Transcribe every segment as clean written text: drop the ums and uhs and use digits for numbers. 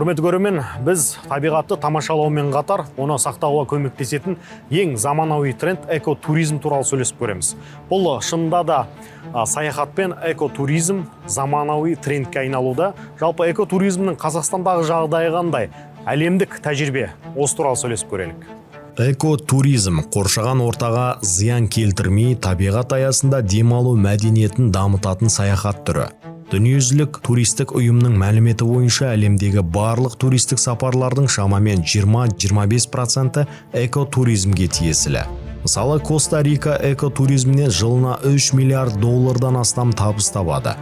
Құрметті көрермен, біз табиғатты тамашалаумен қатар, оны сақтауға көмектесетін ең заманауи тренд экотуризм туралы сөйлесіп көреміз. Бұл шынында да саяхат пен экотуризм заманауи трендке айналуда. Жалпы экотуризмнің Қазақстандағы жағдайы қандай? Әлемдік тәжірибе, осы туралы сөйлесіп көрелік. Экотуризм қоршаған ортаға зиян келтірмей, табиғат аясында демалу мәдениетін дамытатын саяхат түрі. Дүниежүзілік туристік ұйымның мәліметі бойынша әлемдегі барлық туристік сапарлардың шамамен 20-25% экотуризмге тиесілі. Мысалы, Коста-Рика экотуризмнен жылына $3 миллиард астам табыс табады.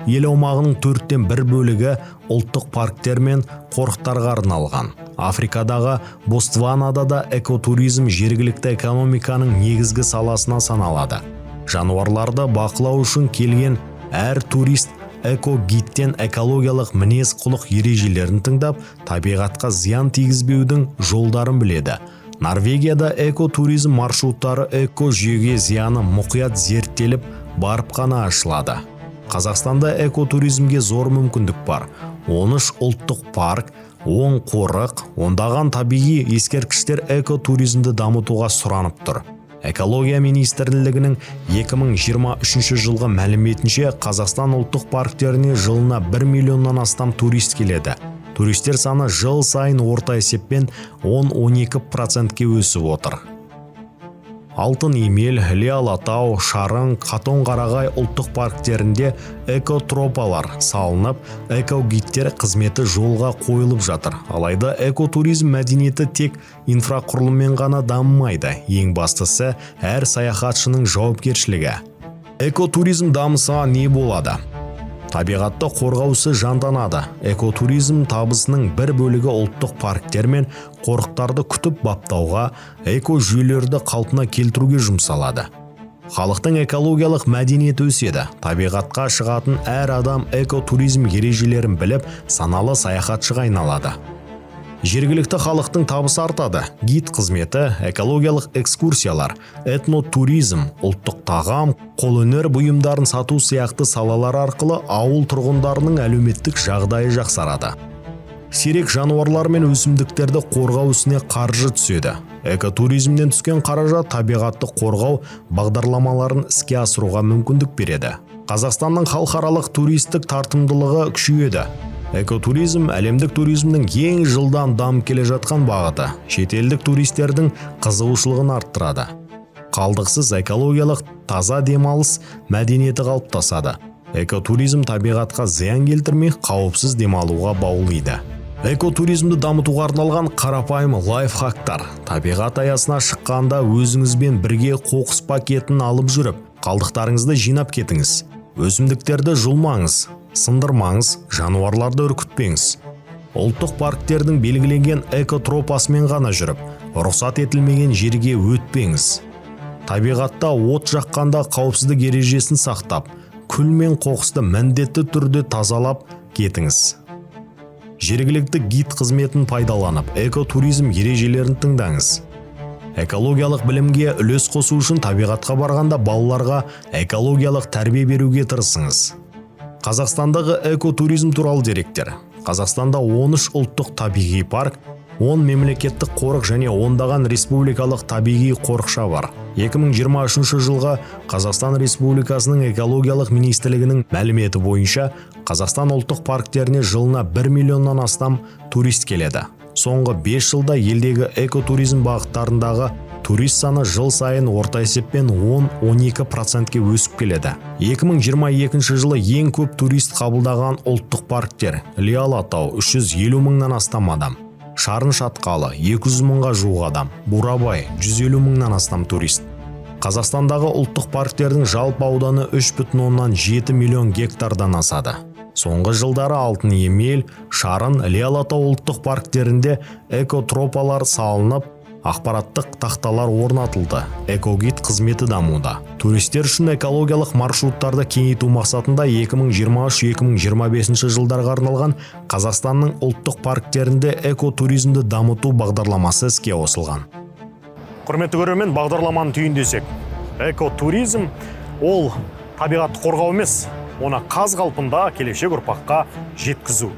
Ел аумағының 1/4 бөлігі ұлттық парктер мен қорықтарға арналған. Африкадағы Бостванада да экотуризм жергілікті экономиканың негізгі саласына саналады. Жануарларды бақылау үшін келген әр турист эко-гидтен экологиялық мінез-құлық ережелерін тыңдап, табиғатқа зиян тигізбеудің жолдарын біледі. Норвегияда экотуризм маршруттары эко-жүйеге зияны мұқият зерттеліп, барып қана ашылады. Қазақстанда экотуризмге зор мүмкіндік бар. 13 ұлттық парк, 10 қорық, ондаған табиғи ескерткіштер экотуризмді дамытуға сұранып тұр. Экология министрлігінің 2023 жылғы мәліметінше Қазақстан ұлттық парктеріне жылына 1 миллионнан астам турист келеді. Туристер саны жыл сайын орта есеппен 10-12%-ке өсіп отыр. Алтын Емел, Іле Алатау, Шарын, Қатон-Қарағай ұлттық парктерінде экотропалар салынып, экогидтер қызметі жолға қойылып жатыр. Алайда экотуризм мәдениеті тек инфрақұрылыммен ғана дамымайды. Ең бастысы әр саяхатшының жауапкершілігі. Экотуризм дамыса не болады? Табиғатты қорғаусы жанданады. Экотуризм табысының бір бөлігі ұлттық парктер мен қорықтарды күтіп баптауға, эко-жүйелерді қалпына келтіруге жұмсалады. Халықтың экологиялық мәдениеті өседі. Табиғатқа шығатын әр адам экотуризм ережелерін біліп, саналы саяхатшыға айналады. Жергілікті халықтың табысы артады. Гид қызметі, экологиялық экскурсиялар, этнотуризм, ұлттық тағам, қолөнер бұйымдарын сату сияқты салалар арқылы ауыл тұрғындарының әлеуметтік жағдайы жақсарады. Сирек жануарлар мен өсімдіктерді қорғау ісіне қаржы түседі. Экотуризмнен түскен қаражат табиғатты қорғау бағдарламаларын іске асыруға мүмкіндік береді. Қазақстанның халықаралық туристік тартымдылығы күшейеді. Экотуризм әлемдік туризмнің ең жылдам дамып келе жатқан бағыты. Шетелдік туристердің қызығушылығын арттырады. Қалдықсыз экологиялық таза демалыс мәдениеті қалыптасады. Экотуризм табиғатқа зиян келтірмей, қауіпсіз демалуға баулиды. Экотуризмді дамытуға арналған қарапайым лайфхактар. Табиғат аясына шыққанда өзіңізбен бірге қоқыс пакетін алып жүріп, қалдықтарыңызды жинап кетіңіз. Өсімдіктерді жұлмаңыз, сындырмаңыз, жануарларды үркітпеңіз. Ұлттық парктердің белгіленген экотропасымен ғана жүріп, рұқсат етілмеген жерге өтпеңіз. Табиғатта от жаққанда қауіпсіздік ережесін сақтап, күл мен қоқысты міндетті түрде тазалап кетіңіз. Жергілікті гид қызметін пайдаланып, экотуризм ережелерін тыңдаңыз. Экологиялық білімге үлес қосу үшін табиғатқа барғанда балаларға экологиялық тәрбие беруге тырысыңыз. Қазақстандағы экотуризм туралы деректер. Қазақстанда 13 ұлттық табиғи парк, 10 мемлекеттік қорық және ондаған республикалық табиғи қорықша бар. 2023 жылға Қазақстан Республикасының экологиялық министрлігінің мәліметі бойынша Қазақстан ұлттық парктеріне жылына 1 миллионнан астам турист келеді. Соңғы 5 жылда елдегі экотуризм бағыттарындағы турист саны жыл сайын орта есеппен 10-12%-ке өсіп келеді. 2022 жылы ең көп турист қабылдаған ұлттық парктер: Іле Алатау 350 мыңнан астам адам, Шарын Шатқалы 200 мыңға жуық адам, Бурабай 150 мыңнан астам турист. Қазақстандағы ұлттық парктердің жалпы ауданы 3,7 миллион гектардан асады. Соңғы жылдары Алтын Емел, Шарын, Іле Алатау ұлттық парктерінде экотропалар салынып, ақпараттық тақталар орнатылды. Экогид қызметі дамуда. Туристер үшін экологиялық маршруттарды кеңейту мақсатында 2023-2025 жылдарға арналған Қазақстанның ұлттық парктерінде экотуризмді дамыту бағдарламасы іске қосылған. Құрметті көрермен, бағдарламаны түйіндесек. Экотуризм ол табиғатты қорғау емес, оны қаз қалпында келешек ұрпаққа жеткізу.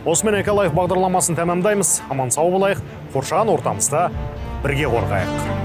Осымен эколайф бағдарламасын тәмамдаймыз. Аман сау болайық, қоршаған ортамызда бірге қорғайық.